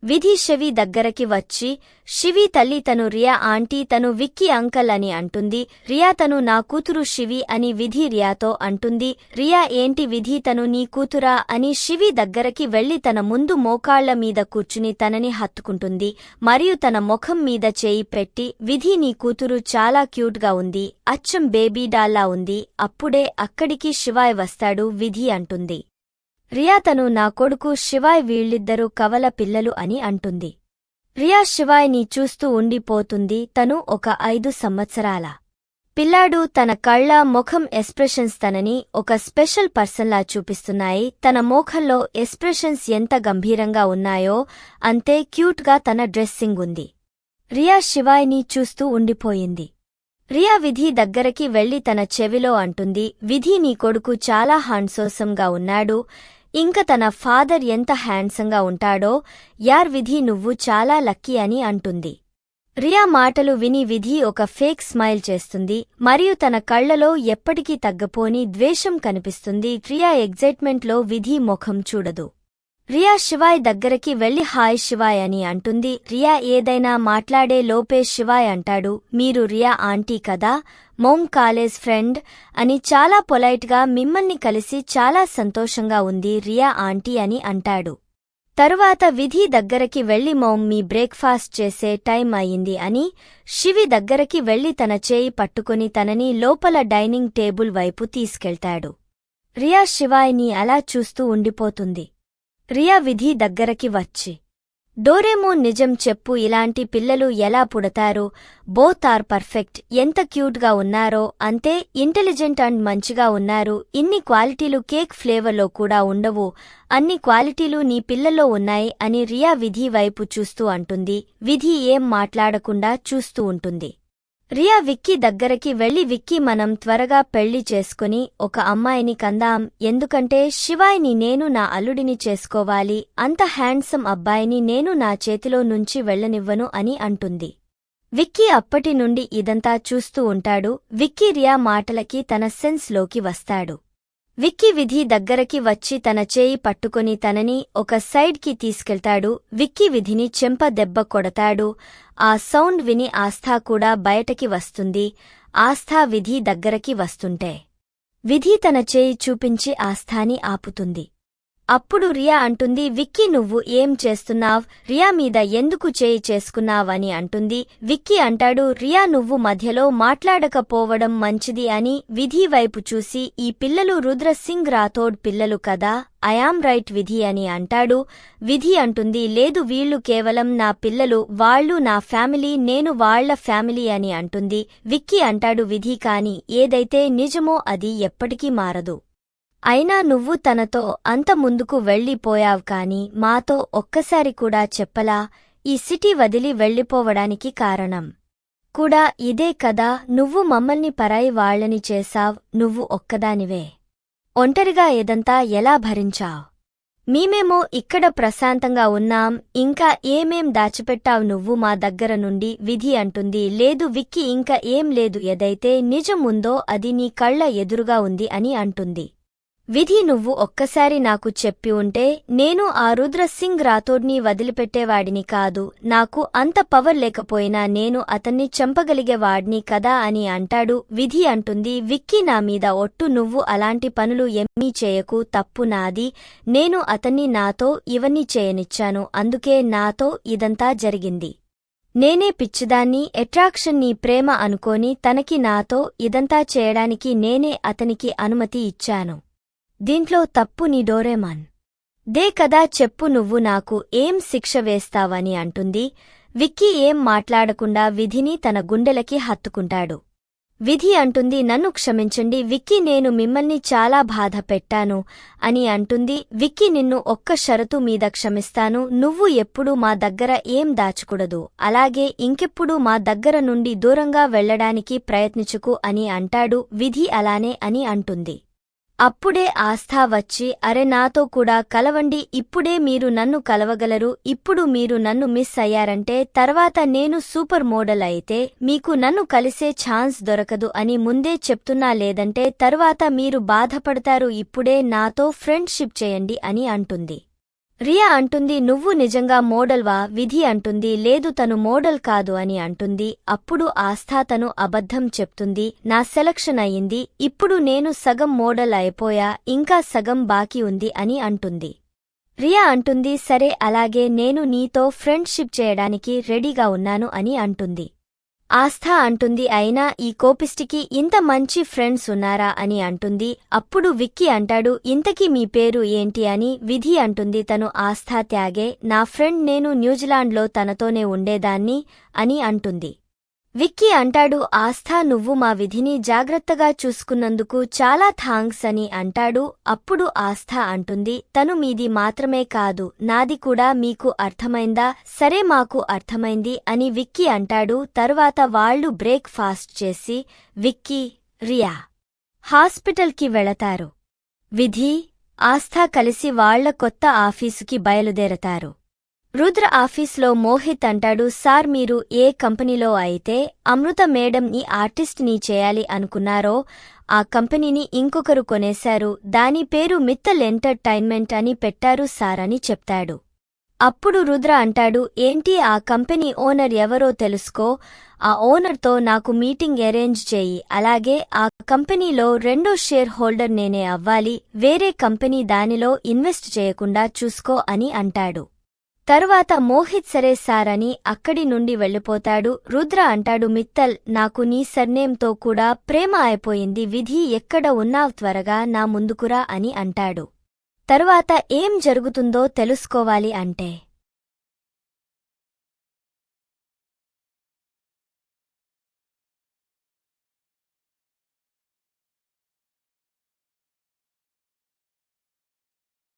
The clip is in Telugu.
విధి శివి దగ్గరకి వచ్చి, శివి తల్లి తను రియా ఆంటీ తను విక్కీ అంకల్ అని అంటుంది. రియా తను నా కూతురు శివి అని విధి రియాతో అంటుంది. రియా ఏంటి విధి తను నీ కూతురా అని శివి దగ్గరకి వెళ్లి తన ముందు మోకాళ్ల మీద కూర్చుని తనని హత్తుకుంటుంది. మరియు తన ముఖం మీద చేయి పెట్టి, విధి నీ కూతురు చాలా క్యూట్గా ఉంది, అచ్చం బేబీ డాల్లా ఉంది. అప్పుడే అక్కడికి శివాయ్ వస్తాడు. విధి అంటుంది, రియా తను నా కొడుకు శివాయ్ వీళ్ళిద్దరూ కవల పిల్లలు అని అంటుంది. రియా శివాయ్ ని చూస్తూ ఉండిపోతుంది. తను ఒక 5 సంవత్సరాల పిల్లాడు. తన కళ్ళ ముఖం ఎక్స్ప్రెషన్స్ తనని ఒక స్పెషల్ పర్సన్లా చూపిస్తున్నాయి. తన మోఖంలో ఎక్స్ప్రెషన్స్ ఎంత గంభీరంగా ఉన్నాయో అంతే క్యూట్గా తన డ్రెస్సింగ్ ఉంది. రియా శివాయ్ ని చూస్తూ ఉండిపోయింది. రియా విధి దగ్గరకి వెళ్లి తన చెవిలో అంటుంది, విధి నీ కొడుకు చాలా హ్యాండ్సోసంగా ఉన్నాడు, ఇంక తన ఫాదర్ ఎంత హ్యాండ్సంగా ఉంటాడో, యార్ విధి నువ్వు చాలా లక్కీ అని అంటుంది. రియా మాటలు విని విధి ఒక ఫేక్ స్మైల్ చేస్తుంది మరియు తన కళ్లలో ఎప్పటికీ తగ్గపోని ద్వేషం కనిపిస్తుంది. రియా ఎగ్జైట్మెంట్లో విధి ముఖం చూడదు. రియా శివాయ్ దగ్గరకి వెళ్లి హాయ్ శివాయ్ అని అంటుంది. రియా ఏదైనా మాట్లాడే లోపే శివాయ్ అంటాడు, మీరు రియా ఆంటీ కదా, మోమ్ కాలేజ్ ఫ్రెండ్ అని చాలా పొలైట్గా మిమ్మల్ని కలిసి చాలా సంతోషంగా ఉంది రియా ఆంటీ అని అంటాడు. తరువాత విధి దగ్గరకి వెళ్లి మోమ్ మీ బ్రేక్ఫాస్ట్ చేసే టైం అయింది అని శివి దగ్గరకి వెళ్లి తన చేయి పట్టుకుని తనని లోపల డైనింగ్ టేబుల్ వైపు తీసుకెళ్తాడు. రియా శివాయ్ ని అలా చూస్తూ ఉండిపోతుంది. రియా విధి దగ్గరకి వచ్చి, డోరేమోన్ నిజం చెప్పు, ఇలాంటి పిల్లలు ఎలా పుడతారు, బోత్ ఆర్ పర్ఫెక్ట్, ఎంత క్యూట్గా ఉన్నారో, అంతే ఇంటెలిజెంట్ అండ్ మంచిగా ఉన్నారు, ఇన్ని క్వాలిటీలు కేక్ ఫ్లేవర్లో కూడా ఉండవు, అన్ని క్వాలిటీలు నీ పిల్లల్లో ఉన్నాయి అని రియా విధి వైపు చూస్తూ అంటుంది. విధి ఏం మాట్లాడకుండా చూస్తూ ఉంటుంది. రియా విక్కీ దగ్గరకి వెళ్లి, విక్కీ మనం త్వరగా పెళ్లి చేసుకుని ఒక అమ్మాయిని కందాం, ఎందుకంటే శివాయ్ని నేను నా అల్లుడిని చేసుకోవాలి, అంత హ్యాండ్సమ్ అబ్బాయిని నేను నా చేతిలో నుంచి వెళ్లనివ్వను అని అంటుంది. విక్కీ అప్పటి నుండి ఇదంతా చూస్తూ ఉంటాడు. విక్కీ రియా మాటలకి తన సెన్స్ లోకి వస్తాడు. విక్కీ విధి దగ్గరకి వచ్చి తన చేయి పట్టుకుని తనని ఒక సైడ్కి తీసుకెళ్తాడు. విక్కీ విధిని చెంప దెబ్బ కొడతాడు. ఆ సౌండ్ విని ఆస్థా కూడా బయటకి వస్తుంది. ఆస్థా విధి దగ్గరకి వస్తుంటే విధి తన చేయి చూపించి ఆస్థాని ఆపుతుంది. అప్పుడు రియా అంటుంది, విక్కీ నువ్వు ఏం చేస్తున్నావ్, రియా మీద ఎందుకు చేయి చేసుకున్నావని అంటుంది. విక్కీ అంటాడు, రియా నువ్వు మధ్యలో మాట్లాడకపోవడం మంచిది అని. విధి వైపు చూసి, ఈ పిల్లలు రుద్రసింగ్ రాథోడ్ పిల్లలు కదా, ఐయామ్ రైట్ విధి అని అంటాడు. విధి అంటుంది, లేదు వీళ్లు కేవలం నా పిల్లలు, వాళ్లు నా ఫ్యామిలీ, నేను వాళ్ల ఫ్యామిలీ అని అంటుంది. విక్కీ అంటాడు, విధి కాని ఏదైతే నిజమో అది ఎప్పటికీ మారదు. అయినా నువ్వు తనతో అంత ముందుకు వెళ్ళిపోయావ్ కాని మాతో ఒక్కసారి కూడా చెప్పలా, ఈ సిటీ వదిలి వెళ్ళిపోవడానికి కారణం కూడా ఇదే కదా, నువ్వు మమ్మల్ని పరాయి వాళ్లని చేశావ్, నువ్వు ఒక్కదానివే ఒంటరిగా ఏదంతా ఎలా భరించావ్, మేమేమో ఇక్కడ ప్రశాంతంగా ఉన్నాం, ఇంకా ఏమేం దాచిపెట్టావ్ నువ్వు మా దగ్గర నుండి. విధి అంటుంది, లేదు విక్కీ ఇంకా ఏం లేదు, ఏదైతే నిజం ఉందో అది నీ కళ్ల ఎదురుగా ఉంది అని అంటుంది. విధి నువ్వు ఒక్కసారి నాకు చెప్పి ఉంటే నేను ఆ రుద్రసింగ్ రాథోడ్ని వదిలిపెట్టేవాడిని కాదు, నాకు అంత పవర్ లేకపోయినా నేను అతన్ని చంపగలిగేవాడ్ని కదా అని అంటాడు. విధి అంటుంది, విక్కీ నా మీద ఒట్టు, నువ్వు అలాంటి పనులు ఏమీ చేయకు, తప్పు నాది, నేను అతన్ని నాతో ఇవన్నీ చేయనిచ్చాను, అందుకే నాతో ఇదంతా జరిగింది, నేనే పిచ్చిదాన్ని, అట్రాక్షన్ నీ ప్రేమ అనుకోని తనకి నాతో ఇదంతా చేయడానికి నేనే అతనికి అనుమతి ఇచ్చాను, దీంట్లో తప్పు నీ డోరేమాన్ దే కదా, చెప్పు నువ్వు నాకు ఏం శిక్ష వేస్తావని అంటుంది. విక్కీ ఏం మాట్లాడకుండా విధిని తన గుండెలకి హత్తుకుంటాడు. విధి అంటుంది, నన్ను క్షమించండి విక్కీ, నేను మిమ్మల్ని చాలా బాధ పెట్టాను అని అంటుంది. విక్కీ నిన్ను ఒక్క షరతు మీద క్షమిస్తాను, నువ్వు ఎప్పుడూ మా దగ్గర ఏం దాచకూడదు, అలాగే ఇంకెప్పుడు మా దగ్గర నుండి దూరంగా వెళ్లడానికి ప్రయత్నించుకు అని అంటాడు. విధి అలానే అని అంటుంది. అప్పుడే ఆస్థా వచ్చి, అరె నాతో కూడా కలవండి, ఇప్పుడే మీరు నన్ను కలవగలరు, ఇప్పుడు మీరు నన్ను మిస్ అయ్యారంటే తర్వాత నేను సూపర్ మోడల్ అయితే మీకు నన్ను కలిసే ఛాన్స్ దొరకదు అని ముందే చెప్తున్నా, లేదంటే తర్వాత మీరు బాధపడతారు, ఇప్పుడే నాతో ఫ్రెండ్షిప్ చేయండి అని అంటుంది. రియా అంటుంది, నువ్వు నిజంగా మోడల్వా? విధి అంటుంది, లేదు తను మోడల్ కాదు అని అంటుంది. అప్పుడు ఆస్థా తను అబద్ధం చెప్తుంది. నా సెలక్షన్ అయింది, ఇప్పుడు నేను సగం మోడల్ అయిపోయా, ఇంకా సగం బాకీ ఉంది అని అంటుంది. రియా అంటుంది, సరే అలాగే, నేను నీతో ఫ్రెండ్షిప్ చేయడానికి రెడీగా ఉన్నాను అని అంటుంది. ఆస్థా అంటుంది, అయినా ఈ కోపిస్టికి ఇంత మంచి ఫ్రెండ్స్ ఉన్నారా అని అంటుంది. అప్పుడు విక్కీ అంటాడు, ఇంతకీ మీ పేరు ఏంటి అని. విధి అంటుంది, తను ఆస్థా త్యాగే, నా ఫ్రెండ్, నేను న్యూజిలాండ్లో తనతోనే ఉండేదాన్ని అని అంటుంది. విక్కీ అంటాడు, ఆస్థా, నువ్వు మా విధిని జాగ్రత్తగా చూసుకున్నందుకు చాలా థాంక్స్ అని అంటాడు. అప్పుడు ఆస్థా అంటుంది, తను మీది మాత్రమే కాదు, నాది కూడా, మీకు అర్థమైందా? సరే, మాకు అర్థమైంది అని విక్కీ అంటాడు. తర్వాత వాళ్లు బ్రేక్ ఫాస్ట్ చేసి విక్కీ, రియా హాస్పిటల్కి వెళతారు. విధి, ఆస్థా కలిసి వాళ్ల కొత్త ఆఫీసుకి బయలుదేరతారు. రుద్ర ఆఫీస్లో మోహిత్ అంటాడు, సార్, మీరు ఏ కంపెనీలో అయితే అమృత మేడం ఈ ఆర్టిస్ట్ని చేయాలి అనుకున్నారో ఆ కంపెనీని ఇంకొకరు కొనేశారు, దాని పేరు మిత్తల్ ఎంటర్టైన్మెంట్ అని పెట్టారు సార్ అని చెప్తాడు. అప్పుడు రుద్ర అంటాడు, ఏంటి, ఆ కంపెనీ ఓనర్ ఎవరో తెలుసుకో, ఆ ఓనర్తో నాకు మీటింగ్ అరేంజ్ చేయి, అలాగే ఆ కంపెనీలో రెండో షేర్ హోల్డర్ నేనే అవ్వాలి, వేరే కంపెనీ దానిలో ఇన్వెస్ట్ చేయకుండా చూసుకో అని అంటాడు. తర్వాత మోహిత్ సరే సార్ అని అక్కడి నుండి వెళ్ళిపోతాడు. రుద్ర అంటాడు, మిత్తల్, నాకు నీ సర్నేమ్తో కూడా ప్రేమ అయిపోయింది, విధి ఎక్కడ ఉన్నావ్, త్వరగా నా ముందుకురా అని అంటాడు. తర్వాత ఏం జరుగుతుందో తెలుసుకోవాలి అంటే